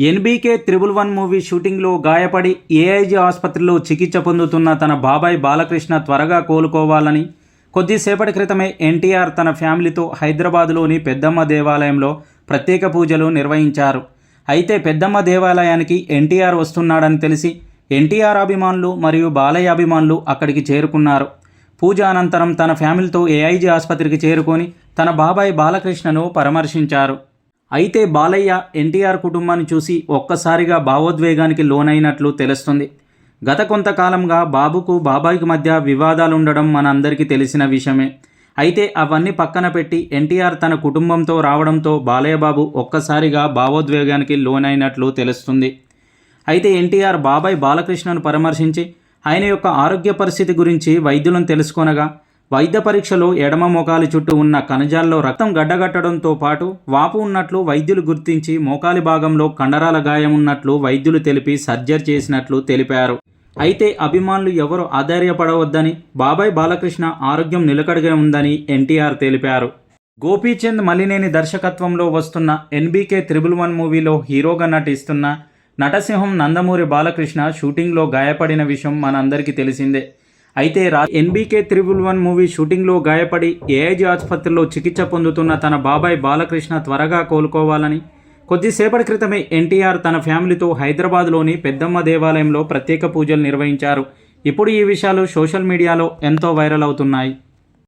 NBK 111 movie షూటింగ్లో గాయపడి AIG ఆసుపత్రిలో చికిత్స పొందుతున్న తన బాబాయ్ బాలకృష్ణ త్వరగా కోలుకోవాలని కొద్దిసేపటి క్రితమే ఎన్టీఆర్ తన ఫ్యామిలీతో హైదరాబాదులోని పెద్దమ్మ దేవాలయంలో ప్రత్యేక పూజలు నిర్వహించారు. అయితే పెద్దమ్మ దేవాలయానికి ఎన్టీఆర్ వస్తున్నాడని తెలిసి ఎన్టీఆర్ అభిమానులు మరియు బాలయ్య అభిమానులు అక్కడికి చేరుకున్నారు. పూజ అనంతరం తన ఫ్యామిలీతో ఏఐజీ ఆసుపత్రికి చేరుకొని తన బాబాయ్ బాలకృష్ణను పరామర్శించారు. అయితే బాలయ్య ఎన్టీఆర్ కుటుంబాన్ని చూసి ఒక్కసారిగా భావోద్వేగానికి లోనైనట్లు తెలుస్తుంది. గత కొంతకాలంగా బాబుకు బాబాయ్కి మధ్య వివాదాలుండడం మనందరికీ తెలిసిన విషయమే. అయితే అవన్నీ పక్కన పెట్టి ఎన్టీఆర్ తన కుటుంబంతో రావడంతో బాలయ్య బాబు ఒక్కసారిగా భావోద్వేగానికి లోనైనట్లు తెలుస్తుంది. అయితే ఎన్టీఆర్ బాబాయ్ బాలకృష్ణను పరామర్శించి ఆయన యొక్క ఆరోగ్య పరిస్థితి గురించి వైద్యులను తెలుసుకొనగా వైద్య పరీక్షలో ఎడమ మోకాలి చుట్టూ ఉన్న కణజాల్లో రక్తం గడ్డగట్టడంతో పాటు వాపు ఉన్నట్లు వైద్యులు గుర్తించి మోకాలి భాగంలో కండరాల గాయం ఉన్నట్లు వైద్యులు తెలిపి సర్జరీ చేసినట్లు తెలిపారు. అయితే అభిమానులు ఎవరు ఆశ్చర్యపడవద్దని బాబాయ్ బాలకృష్ణ ఆరోగ్యం నిలకడగా ఉందని ఎన్టీఆర్ తెలిపారు. గోపీచంద్ మలినేని దర్శకత్వంలో వస్తున్న ఎన్బీకే 111 మూవీలో హీరోగా నటిస్తున్న నటసింహం నందమూరి బాలకృష్ణ షూటింగ్లో గాయపడిన విషయం మనందరికీ తెలిసిందే. అయితే ఎన్బీకే 111 మూవీ షూటింగ్లో గాయపడి ఏఐజీ ఆసుపత్రిలో చికిత్స పొందుతున్న తన బాబాయ్ బాలకృష్ణ త్వరగా కోలుకోవాలని కొద్దిసేపటి క్రితమే ఎన్టీఆర్ తన ఫ్యామిలీతో హైదరాబాద్లోని పెద్దమ్మ దేవాలయంలో ప్రత్యేక పూజలు నిర్వహించారు. ఇప్పుడు ఈ విషయాలు సోషల్ మీడియాలో ఎంతో వైరల్ అవుతున్నాయి.